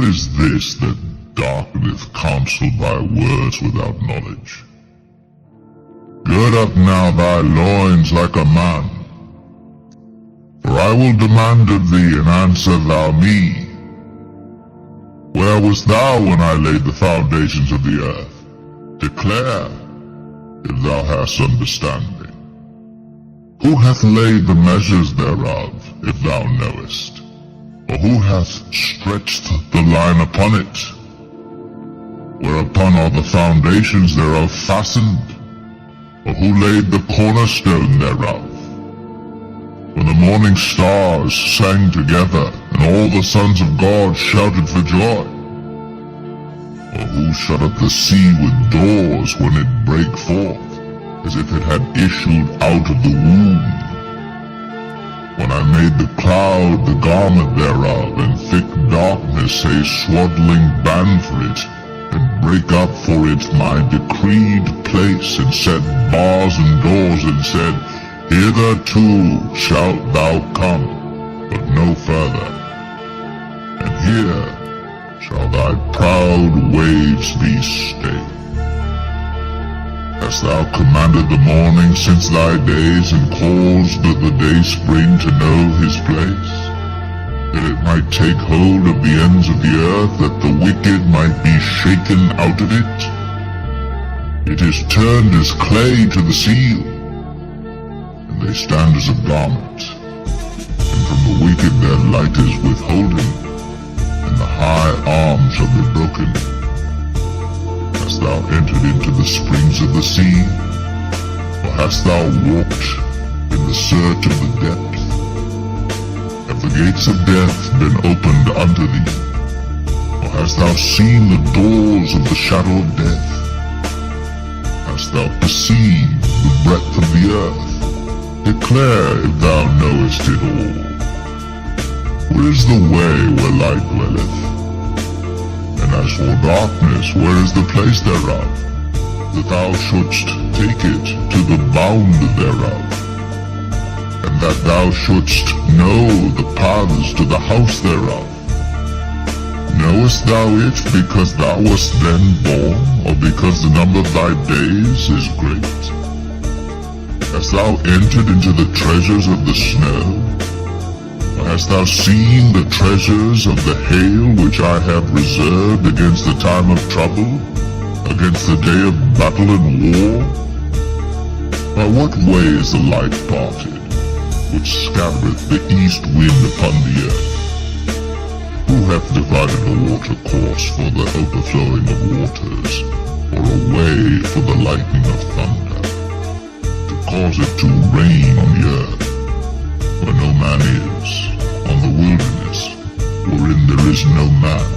is this that darkeneth counsel by words without knowledge? Gird up now thy loins like a man, for I will demand of thee, and answer thou me. Where wast thou when I laid the foundations of the earth? Declare, if thou hast understanding. Who hath laid the measures thereof, if thou knowest? Or who hath stretched the line upon it? Whereupon are the foundations thereof fastened? Or who laid the cornerstone thereof? When the morning stars sang together, and all the sons of God shouted for joy? Or who shut up the sea with doors when it brake forth, as if it had issued out of the womb? When I made the cloud the garment thereof, and thick darkness a swaddling band for it, and brake up for it my decreed place, and set bars and doors, and said, Hitherto shalt thou come, but no further, and here shall thy proud waves be stayed. Hast thou commanded the morning since thy days, and caused the day spring to know his place, that it might take hold of the ends of the earth, that the wicked might be shaken out of it? It is turned as clay to the seal, and they stand as a garment, and from the wicked their light is withholden, and the high arm shall be broken. Hast thou entered into the springs of the sea, or hast thou walked in the search of the depth? Have the gates of death been opened unto thee, or hast thou seen the doors of the shadow of death? Hast thou perceived the breadth of the earth? Declare if thou knowest it all. Where is the way where light dwelleth? And as for darkness, where is the place thereof, that thou shouldst take it to the bound thereof, and that thou shouldst know the paths to the house thereof? Knowest thou it because thou wast then born, or because the number of thy days is great? Hast thou entered into the treasures of the snow? Or hast thou seen the treasures of the hail which I have reserved against the time of trouble, against the day of battle and war? By what way is the light parted, which scattereth the east wind upon the earth? Who hath divided a water course for the overflowing of waters, or a way for the lightning of thunder, to cause it to rain on the earth, where no man is, on the wilderness, wherein there is no man,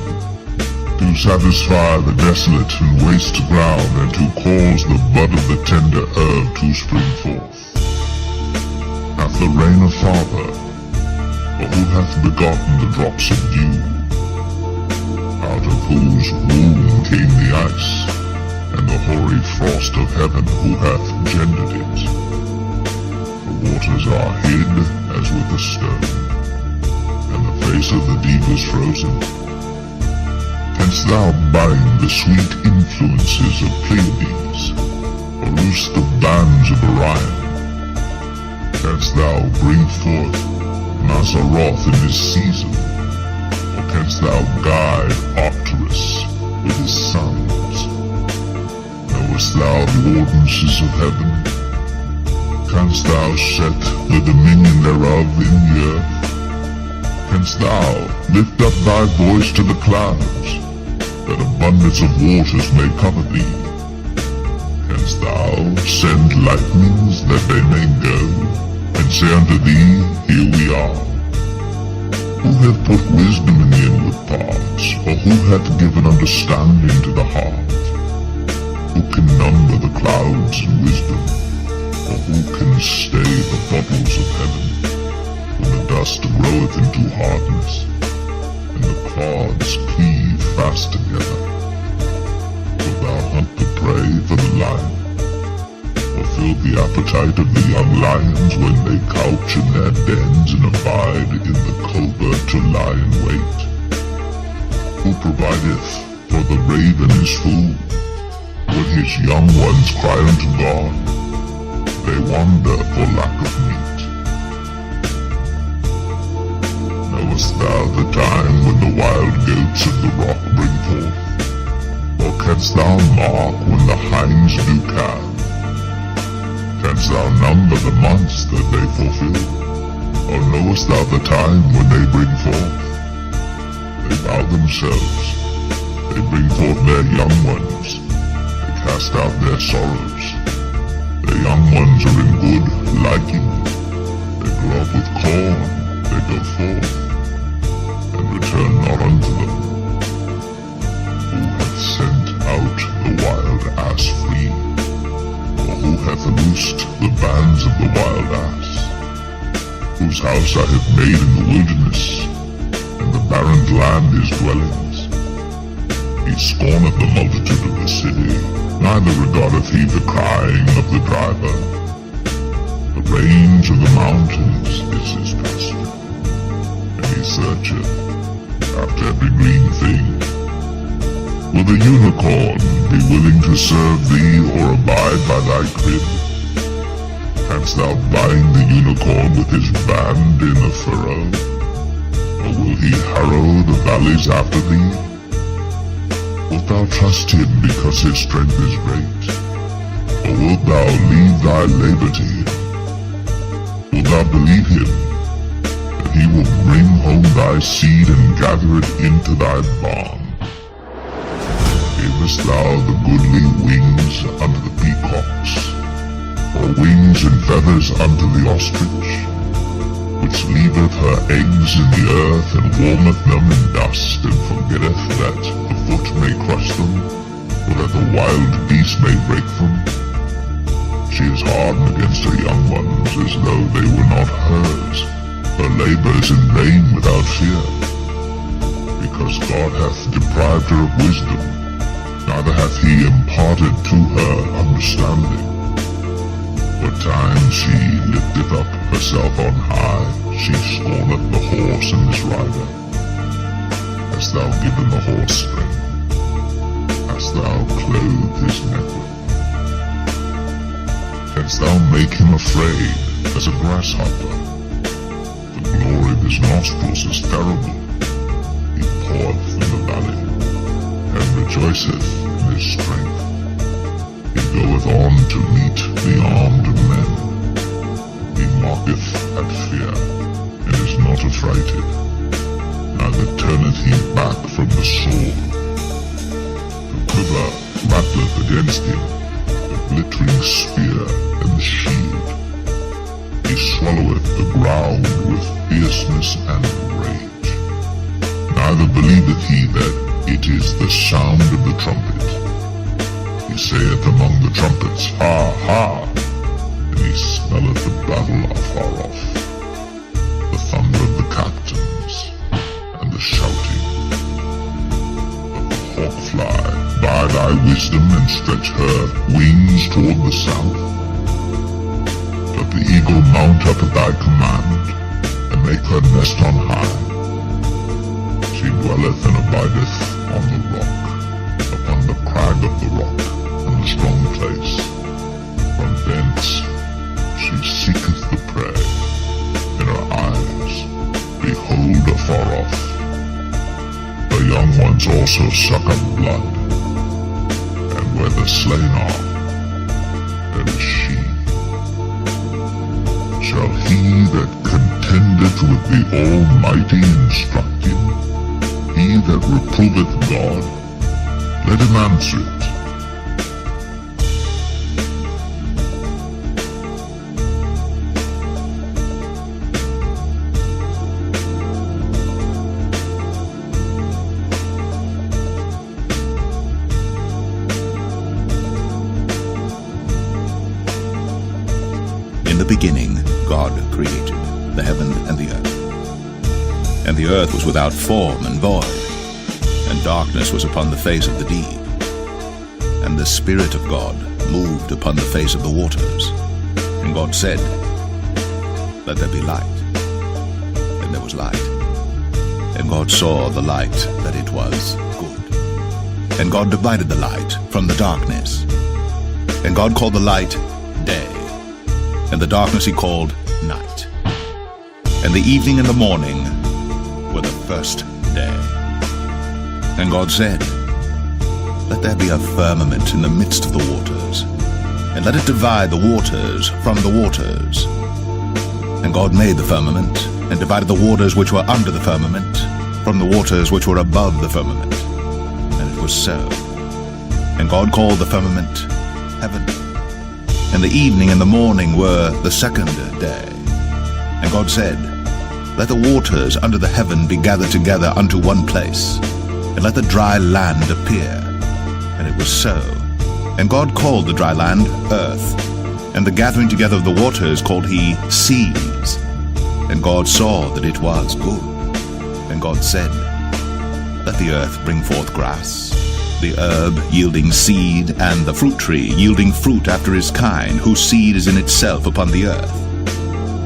to satisfy the desolate and waste ground, and to cause the bud of the tender herb to spring forth? Hath the rain a father, or who hath begotten the drops of dew? Out of whose womb came the ice, and the hoary frost of heaven, who hath gendered it? The waters are hid as with a stone, and the face of the deep is frozen. Canst thou bind the sweet influences of Pleiades, or loose the bands of Orion? Canst thou bring forth Mazzaroth in his season, or canst thou guide Arcturus with his sons? Knowest thou the ordinances of heaven? Canst thou set the dominion thereof in the earth? Canst thou lift up thy voice to the clouds, that abundance of waters may cover thee? Canst thou send lightnings that they may go, and say unto thee, Here we are? Who hath put wisdom in the inward parts, or who hath given understanding to the heart? Who can number the clouds in wisdom, or who can stay the bubbles of heaven, when the dust groweth into hardness, and the clods cleave fast together? Wilt thou hunt the prey for the lion, or fill the appetite of the young lions when they couch in their dens and abide in the covert to lie in wait? who provideth for the raven his food. When his young ones cry unto God, they wander for lack of meat. Knowest thou the time when the wild goats of the rock bring forth? Or canst thou mark when the hinds do calve? Canst thou number the months that they fulfill? Or knowest thou the time when they bring forth? They bow themselves, they bring forth their young ones, they cast out their sorrows. Their young ones are in good liking, they grow up with corn, they go forth, and return not unto them. Who hath sent out the wild ass free? Or who hath loosed the bands of the wild ass? Whose house I have made in the wilderness, and the barren land his dwellings. He scorneth the multitude of the city, neither regardeth he the crying of the driver. The range of the mountains is his pasture, and he searcheth after every green thing. Will the unicorn be willing to serve thee, or abide by thy crib? Canst thou bind the unicorn with his band in a furrow? Or will he harrow the valleys after thee? Wilt thou trust him because his strength is great? Or wilt thou leave thy labor to him? Wilt thou believe him, that he will bring home thy seed and gather it into thy barn? Gavest thou the goodly wings unto the peacocks, or wings and feathers unto the ostrich, which leaveth her eggs in the earth, and warmeth them in dust, and forgetteth that the foot may crush them, or that the wild beast may break them? She is hardened against her young ones, as though they were not hers. Her labor is in vain without fear, because God hath deprived her of wisdom, neither hath he imparted to her understanding. For time she lifteth up herself on high, she scorneth the horse and his rider. Hast thou given the horse strength? Hast thou clothed his neck with? Canst thou make him afraid as a grasshopper? The glory of his nostrils is terrible. He poureth in the valley, and rejoiceth in his strength. He goeth on to meet the armed men. He mocketh at fear, and is not affrighted, neither turneth he back from the sword. The quiver rattleth against him, the glittering spear and the shield. He swalloweth the ground with fierceness and rage. Neither believeth he that it is the sound of the trumpet. He saith among the trumpets, Ha, ha! And he smelleth the battle afar off, the thunder of the captains, and the shouting of the hawkfly. By thy wisdom, and stretch her wings toward the south. Doth the eagle mount up at thy command, and make her nest on high? She dwelleth and abideth on the rock, upon the crag of the rock, and the strong place. From thence she seeketh the prey, and her eyes behold afar off. Her young ones also suck up blood, and where the slain are, there is she. Shall he that contendeth with the Almighty instruct him? He that reproveth God, let him answer it. In the beginning, God created the heaven and the earth. And the earth was without form and void, and darkness was upon the face of the deep. And the Spirit of God moved upon the face of the waters. And God said, Let there be light. And there was light. And God saw the light that it was good. And God divided the light from the darkness. And God called the light day, and the darkness he called night. And the evening and the morning were the first day. And God said, let there be a firmament in the midst of the waters, and let it divide the waters from the waters. And God made the firmament, and divided the waters which were under the firmament from the waters which were above the firmament. And it was so. And God called the firmament heaven. And the evening and the morning were the second day. And God said, let the waters under the heaven be gathered together unto one place, and let the dry land appear. And it was so. And God called the dry land earth, and the gathering together of the waters called he seas. And God saw that it was good. And God said, let the earth bring forth grass, the herb yielding seed, and the fruit tree yielding fruit after his kind, whose seed is in itself upon the earth.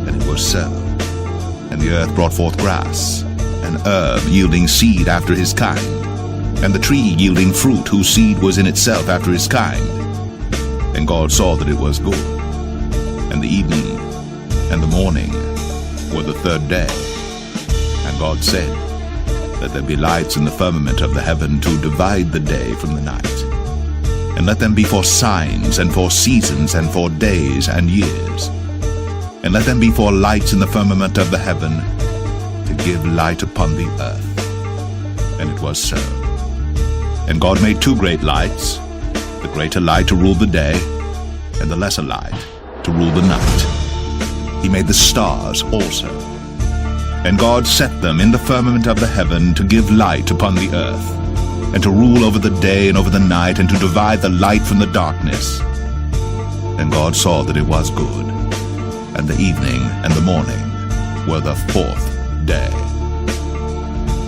And it was so. And the earth brought forth grass, an herb yielding seed after his kind, and the tree yielding fruit, whose seed was in itself after his kind. And God saw that it was good. And the evening and the morning were the third day. And God said, let there be lights in the firmament of the heaven to divide the day from the night. And let them be for signs, and for seasons, and for days and years. And let them be for lights in the firmament of the heaven, to give light upon the earth. And it was so. And God made two great lights, the greater light to rule the day, and the lesser light to rule the night. He made the stars also. And God set them in the firmament of the heaven to give light upon the earth, and to rule over the day and over the night, and to divide the light from the darkness. And God saw that it was good. And the evening and the morning were the fourth day.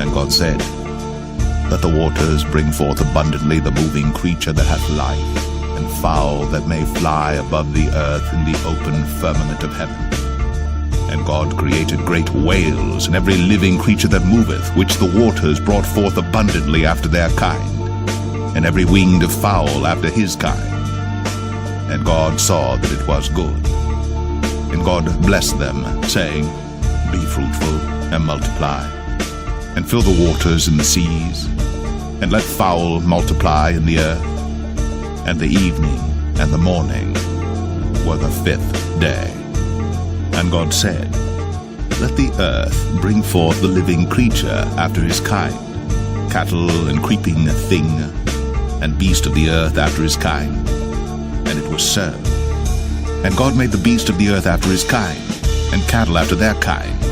And God said, let the waters bring forth abundantly the moving creature that hath life, and fowl that may fly above the earth in the open firmament of heaven. And God created great whales, and every living creature that moveth, which the waters brought forth abundantly after their kind, and every winged fowl after his kind. And God saw that it was good. And God blessed them, saying, be fruitful, and multiply, and fill the waters in the seas, and let fowl multiply in the earth. And the evening and the morning were the fifth day. And God said, let the earth bring forth the living creature after his kind, cattle and creeping thing, and beast of the earth after his kind. And it was so. And God made the beast of the earth after his kind, and cattle after their kind,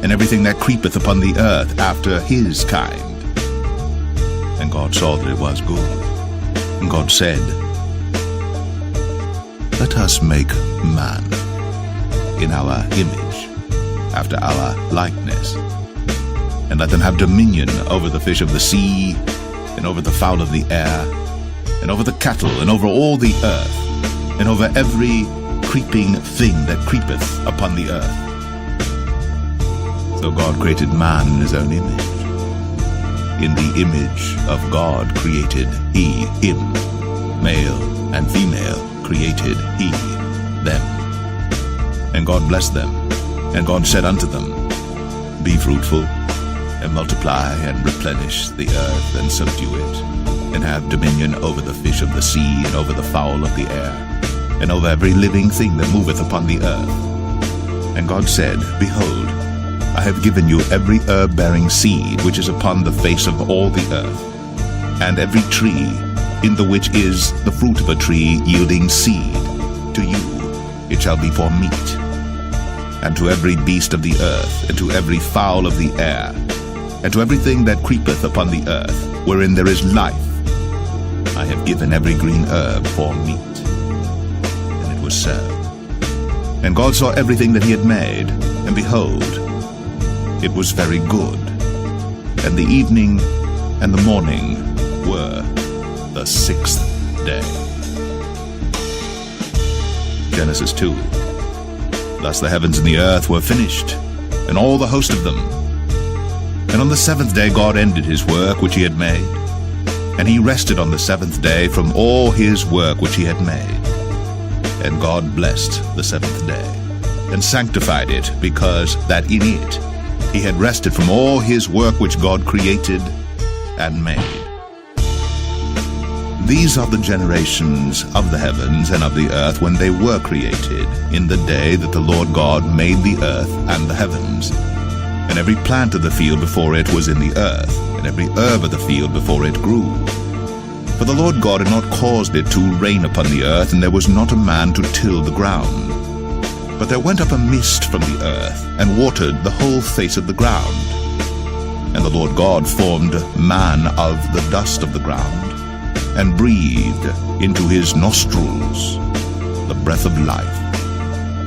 and everything that creepeth upon the earth after his kind. And God saw that it was good. And God said, let us make man in our image, after our likeness, and let them have dominion over the fish of the sea, and over the fowl of the air, and over the cattle, and over all the earth, and over every creeping thing that creepeth upon the earth. So God created man in his own image. In the image of God created he him, male and female created he them. And God blessed them, and God said unto them, be fruitful, and multiply, and replenish the earth, and subdue it, and have dominion over the fish of the sea, and over the fowl of the air, and over every living thing that moveth upon the earth. And God said, behold, I have given you every herb-bearing seed which is upon the face of all the earth, and every tree in the which is the fruit of a tree yielding seed. To you it shall be for meat. And to every beast of the earth, and to every fowl of the air, and to everything that creepeth upon the earth, wherein there is life, I have given every green herb for meat. And it was so. And God saw everything that he had made, and behold, it was very good. And the evening and the morning were the sixth day. Genesis 2. Thus the heavens and the earth were finished, and all the host of them. And on the seventh day God ended his work which he had made. And he rested on the seventh day from all his work which he had made. And God blessed the seventh day, and sanctified it, because that in it he had rested from all his work which God created and made. These are the generations of the heavens and of the earth when they were created, in the day that the Lord God made the earth and the heavens. And every plant of the field before it was in the earth, and every herb of the field before it grew. For the Lord God had not caused it to rain upon the earth, and there was not a man to till the ground. But there went up a mist from the earth, and watered the whole face of the ground. And the Lord God formed man of the dust of the ground, and breathed into his nostrils the breath of life.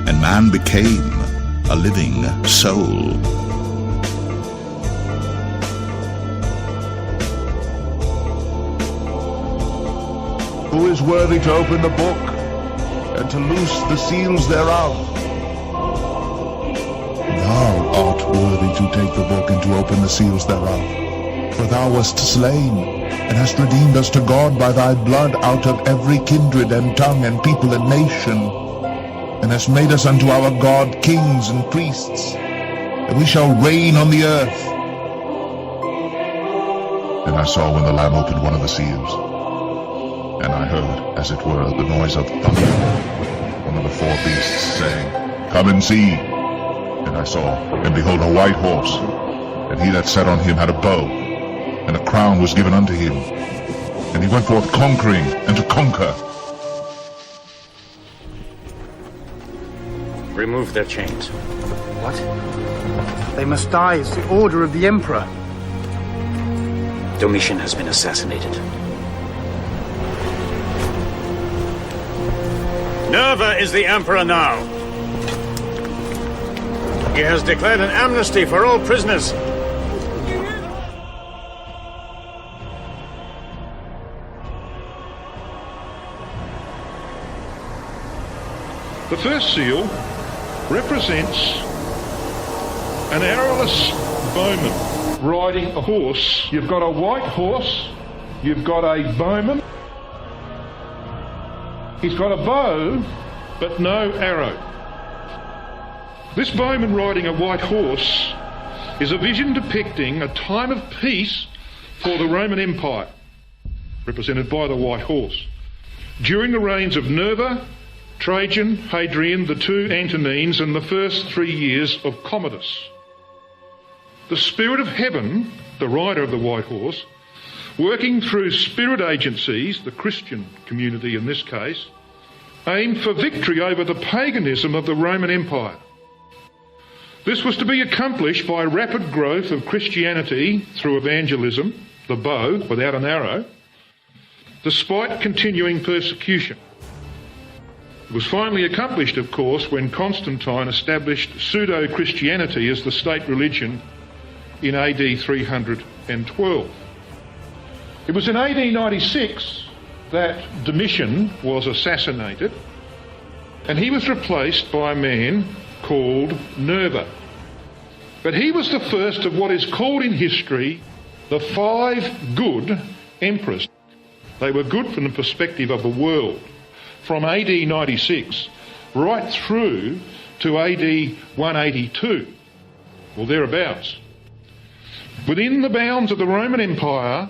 And man became a living soul. Who is worthy to open the book and to loose the seals thereof? Thou art worthy to take the book and to open the seals thereof. For thou wast slain, and hast redeemed us to God by thy blood out of every kindred and tongue and people and nation, and hast made us unto our God kings and priests, and we shall reign on the earth. And I saw when the Lamb opened one of the seals, and I heard, as it were, the noise of thunder, one of the four beasts saying, Come and see. And I saw, and behold, a white horse, and he that sat on him had a bow, and a crown was given unto him, and he went forth conquering and to conquer. Remove their chains. What? They must die. It's the order of the Emperor. Domitian has been assassinated. Nerva is the Emperor now. He has declared an amnesty for all prisoners. The first seal represents an arrowless bowman riding a horse. You've got a white horse, you've got a bowman. He's got a bow, but no arrow. This bowman riding a white horse is a vision depicting a time of peace for the Roman Empire, represented by the white horse, during the reigns of Nerva, Trajan, Hadrian, the two Antonines, and the first 3 years of Commodus. The spirit of heaven, the rider of the white horse, working through spirit agencies, the Christian community in this case, aimed for victory over the paganism of the Roman Empire. This was to be accomplished by rapid growth of Christianity through evangelism, the bow without an arrow, despite continuing persecution. It was finally accomplished, of course, when Constantine established pseudo-Christianity as the state religion in AD 312. It was in AD 96 that Domitian was assassinated, and he was replaced by a man called Nerva. But he was the first of what is called in history the 5 good emperors. They were good from the perspective of the world, from AD 96 right through to AD 182, or thereabouts. Within the bounds of the Roman Empire,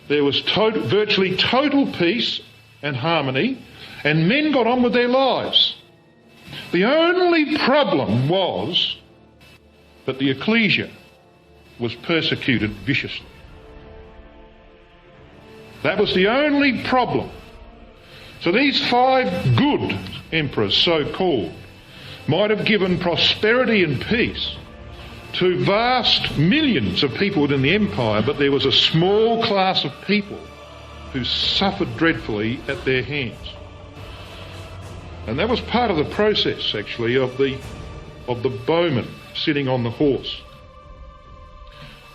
there was virtually total peace and harmony, and men got on with their lives. The only problem was that the ecclesia was persecuted viciously. That was the only problem. So these 5 good emperors, so-called, might have given prosperity and peace to vast millions of people within the empire, but there was a small class of people who suffered dreadfully at their hands. And that was part of the process, actually, of the bowman sitting on the horse.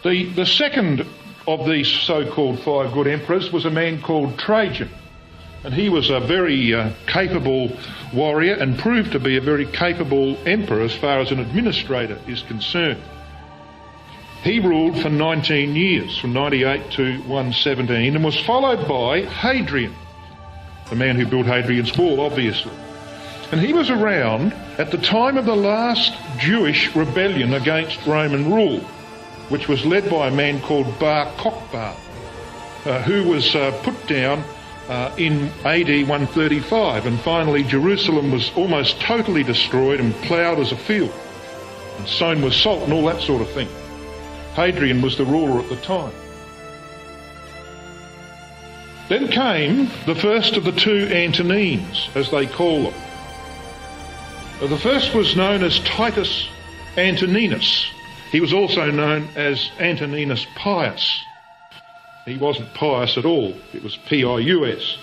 The second of these so-called 5 good emperors was a man called Trajan. And he was a very capable warrior and proved to be a very capable emperor as far as an administrator is concerned. He ruled for 19 years, from 98 to 117, and was followed by Hadrian, the man who built Hadrian's Wall, obviously. And he was around at the time of the last Jewish rebellion against Roman rule, which was led by a man called Bar Kokhba, who was put down in AD 135, and finally Jerusalem was almost totally destroyed and ploughed as a field, and sown with salt and all that sort of thing. Hadrian was the ruler at the time. Then came the first of the two Antonines, as they call them. The first was known as Titus Antoninus. He was also known as Antoninus Pius. He wasn't pious at all. It was Pius,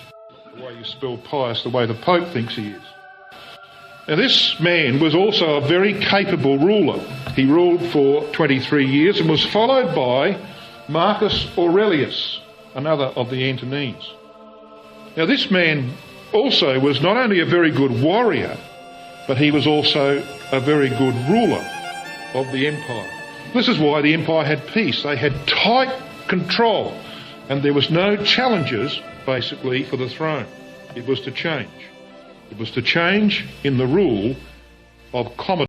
the way you spell pious, the way the Pope thinks he is. Now, this man was also a very capable ruler. He ruled for 23 years and was followed by Marcus Aurelius, another of the Antonines. Now, this man also was not only a very good warrior, but he was also a very good ruler of the empire. This is why the empire had peace. They had tight control, and there was no challenges, basically, for the throne. It was to change. It was to change in the rule of common